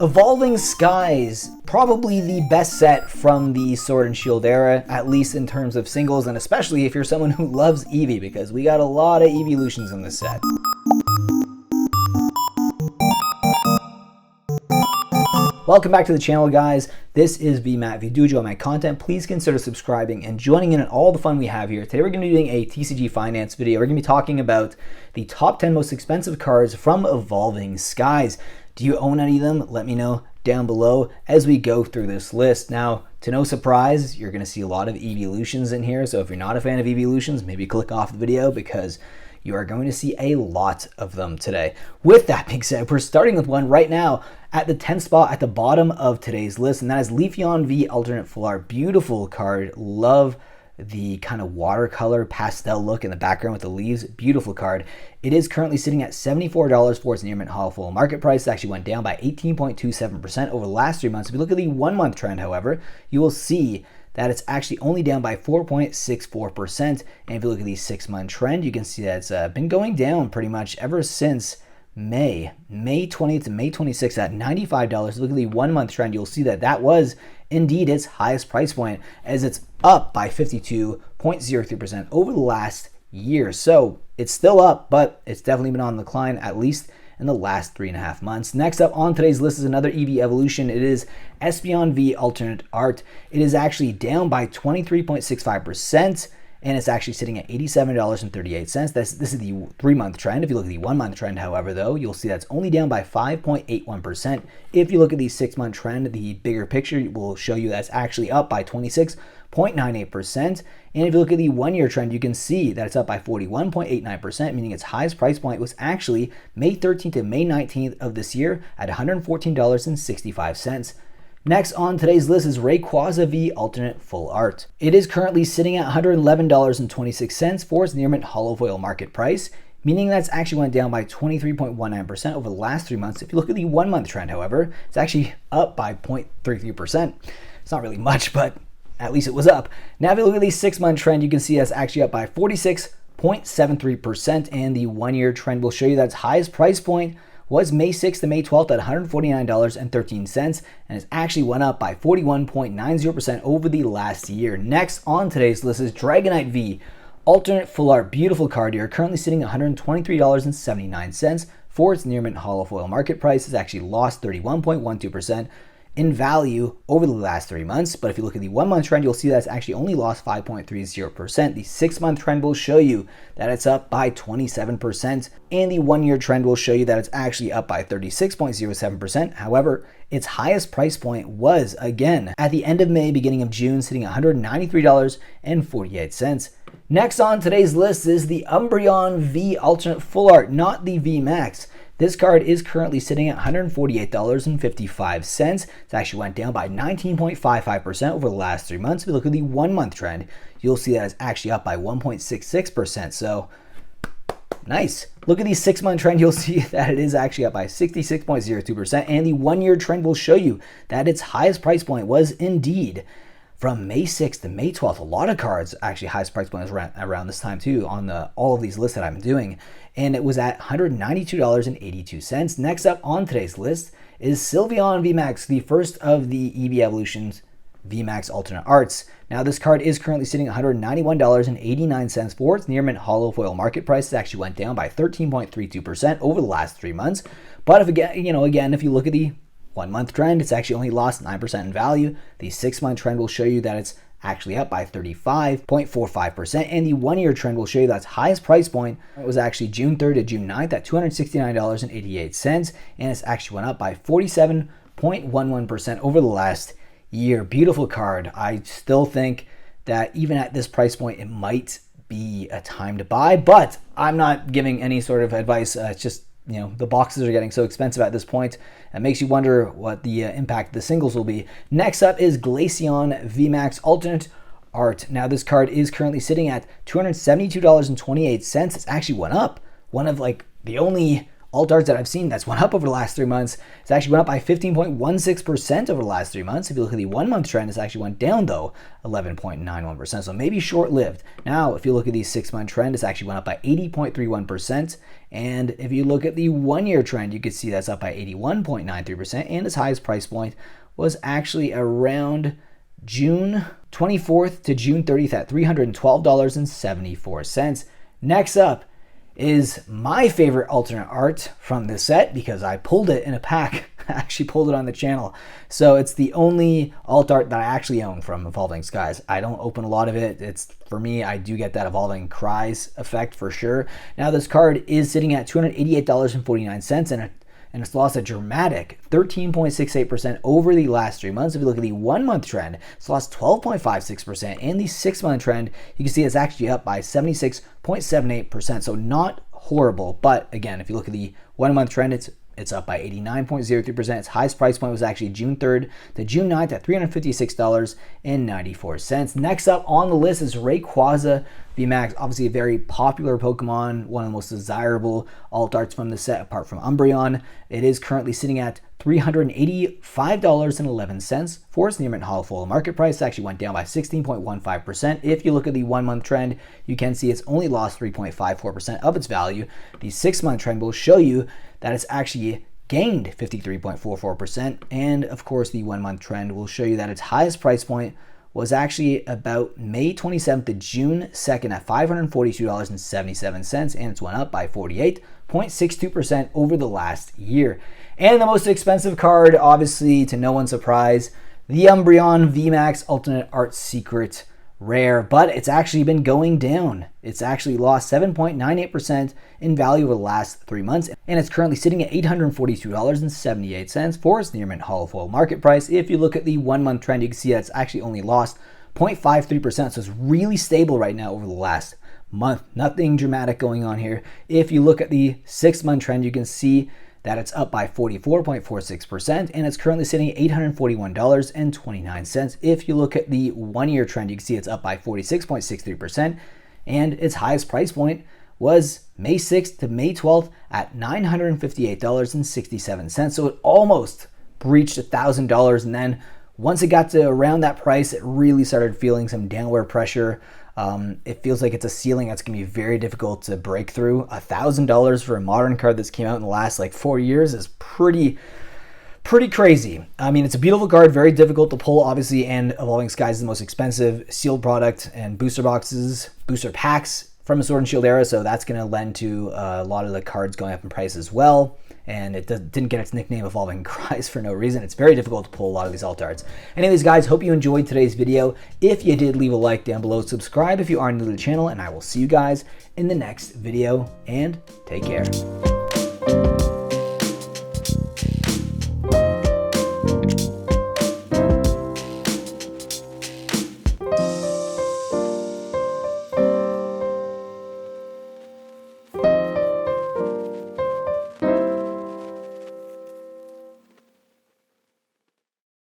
Evolving Skies, probably the best set from the Sword and Shield era, at least in terms of singles, and especially if you're someone who loves Eevee, because we got a lot of evolutions in this set. Welcome back to the channel, guys. This is Vmax. If you do enjoy my content, please consider subscribing and joining in on all the fun we have here. Today we're going to be doing a TCG finance video. We're going to be talking about the top 10 most expensive cards from Evolving Skies. Do you own any of them? Let me know down below as we go through this list. Now, to no surprise, you're going to see a lot of evolutions in here. So if you're not a fan of evolutions, maybe click off the video because you are going to see a lot of them today. With that being said, we're starting with one right now at the 10th spot at the bottom of today's list, and that is Leafeon V Alternate Full Art. Beautiful card. Love the kind of watercolor pastel look in the background with the leaves. Beautiful card. It is currently sitting at $74 for its near mint hollow full market price. It actually went down by 18.27% over the last 3 months. If you look at the 1 month trend, however, you will see that it's actually only down by 4.64%. And if you look at the 6 month trend, you can see that it's been going down pretty much ever since May 20th to May 26th at $95. Look at the 1 month trend, you'll see that that was indeed its highest price point, as it's up by 52.03% over the last year. So it's still up, but it's definitely been on the decline, at least in the last 3.5 months. Next up on today's list is another EV evolution. It is Espeon V Alternate Art. It is actually down by 23.65%. and it's actually sitting at $87.38. This is the 3 month trend. If you look at the 1 month trend, however, though, you'll see that's only down by 5.81%. If you look at the 6 month trend, the bigger picture will show you that's actually up by 26.98%. And if you look at the 1 year trend, you can see that it's up by 41.89%, meaning its highest price point was actually May 13th to May 19th of this year at $114.65. Next on today's list is Rayquaza V Alternate Full Art. It is currently sitting at $111.26 for its near mint hollow foil market price, meaning that's actually went down by 23.19% over the last 3 months. If you look at the 1 month trend, however, it's actually up by 0.33%. It's not really much, but at least it was up. Now, if you look at the 6 month trend, you can see that's actually up by 46.73%, and the 1 year trend will show you that its highest price point was May 6th to May 12th at $149.13, and it's actually went up by 41.90% over the last year. Next on today's list is Dragonite V Alternate Full Art. Beautiful card here, currently sitting at $123.79 for its near mint hollow foil market price. It's actually lost 31.12% in value over the last 3 months. But if you look at the 1 month trend, you'll see that's actually only lost 5.30%. The 6 month trend will show you that it's up by 27%, and the 1 year trend will show you that it's actually up by 36.07%. However, its highest price point was, again, at the end of May, beginning of June, sitting at $193.48. Next on today's list is the Umbreon V Alternate Full Art, not the Vmax. This card is currently sitting at $148.55. It actually went down by 19.55% over the last 3 months. If you look at the 1 month trend, you'll see that it's actually up by 1.66%. So nice. Look at the 6 month trend, you'll see that it is actually up by 66.02%. And the 1 year trend will show you that its highest price point was indeed from May 6th to May 12th. A lot of cards, actually highest price point was around this time too on all of these lists that I'm doing. And it was at $192.82. Next up on today's list is Sylveon Vmax, the first of the EV Evolutions Vmax Alternate Arts. Now this card is currently sitting at $191.89 for its near mint hollow foil market price. It actually went down by 13.32% over the last 3 months. But if if you look at the 1 month trend, it's actually only lost 9% in value. The 6 month trend will show you that it's actually up by 35.45%, and the 1 year trend will show you that its highest price point was actually June 3rd to June 9th at $269.88, and it's actually went up by 47.11% over the last year. Beautiful card. I still think that even at this price point, it might be a time to buy, but I'm not giving any sort of advice. It's just, the boxes are getting so expensive at this point. It makes you wonder what the impact of the singles will be. Next up is Leafeon Vmax Alternate Art. Now this card is currently sitting at $272.28. It's actually went up. One of the only alt arts that I've seen that's went up over the last 3 months. It's actually went up by 15.16% over the last 3 months. If you look at the 1 month trend, it's actually went down though, 11.91%. So maybe short-lived. Now, if you look at the 6 month trend, it's actually went up by 80.31%. And if you look at the 1 year trend, you can see that's up by 81.93%. And its highest price point was actually around June 24th to June 30th at $312.74. Next up is my favorite alternate art from this set because I pulled it in a pack. I actually pulled it on the channel. So it's the only alt art that I actually own from Evolving Skies. I don't open a lot of it. It's, for me, I do get that Evolving Cries effect for sure. Now this card is sitting at $288.49 and it's lost a dramatic 13.68% over the last 3 months. If you look at the 1 month trend, it's lost 12.56%, and the 6 month trend, you can see it's actually up by 76.78%. So not horrible, but again, if you look at the 1 month trend, it's up by 89.03%. Its highest price point was actually June 3rd to June 9th at $356.94. Next up on the list is Rayquaza Vmax, obviously a very popular Pokemon, one of the most desirable alt arts from the set apart from Umbreon. It is currently sitting at $385.11 for its near mint hollow market price. It actually went down by 16.15%. If you look at the 1 month trend, you can see it's only lost 3.54% of its value. The 6 month trend will show you that it's actually gained 53.44%. And of course, the 1 month trend will show you that its highest price point was actually about May 27th to June 2nd at $542.77, and it's went up by 48.62% over the last year. And the most expensive card, obviously to no one's surprise, the Umbreon VMAX Alternate Art Secret Rare, but it's actually been going down. It's actually lost 7.98% in value over the last 3 months, and it's currently sitting at $842.78 for its near mint hollow foil market price. If you look at the 1 month trend, you can see that it's actually only lost 0.53%, so it's really stable right now over the last month. Nothing dramatic going on here. If you look at the 6 month trend, you can see that it's up by 44.46%, and it's currently sitting at $841.29. If you look at the 1 year trend, you can see it's up by 46.63%, and its highest price point was May 6th to May 12th at $958.67. So it almost breached $1,000, and then once it got to around that price, it really started feeling some downward pressure. It feels like it's a ceiling that's going to be very difficult to break through. $1,000 for a modern card that's came out in the last like 4 years is pretty crazy. I mean, it's a beautiful card, very difficult to pull, obviously, and Evolving Skies is the most expensive sealed product and booster packs from the Sword and Shield era, so that's going to lend to a lot of the cards going up in price as well. And it didn't get its nickname Evolving Cries for no reason. It's very difficult to pull a lot of these alt arts. Anyways, guys, hope you enjoyed today's video. If you did, leave a like down below. Subscribe if you are new to the channel, and I will see you guys in the next video, and take care.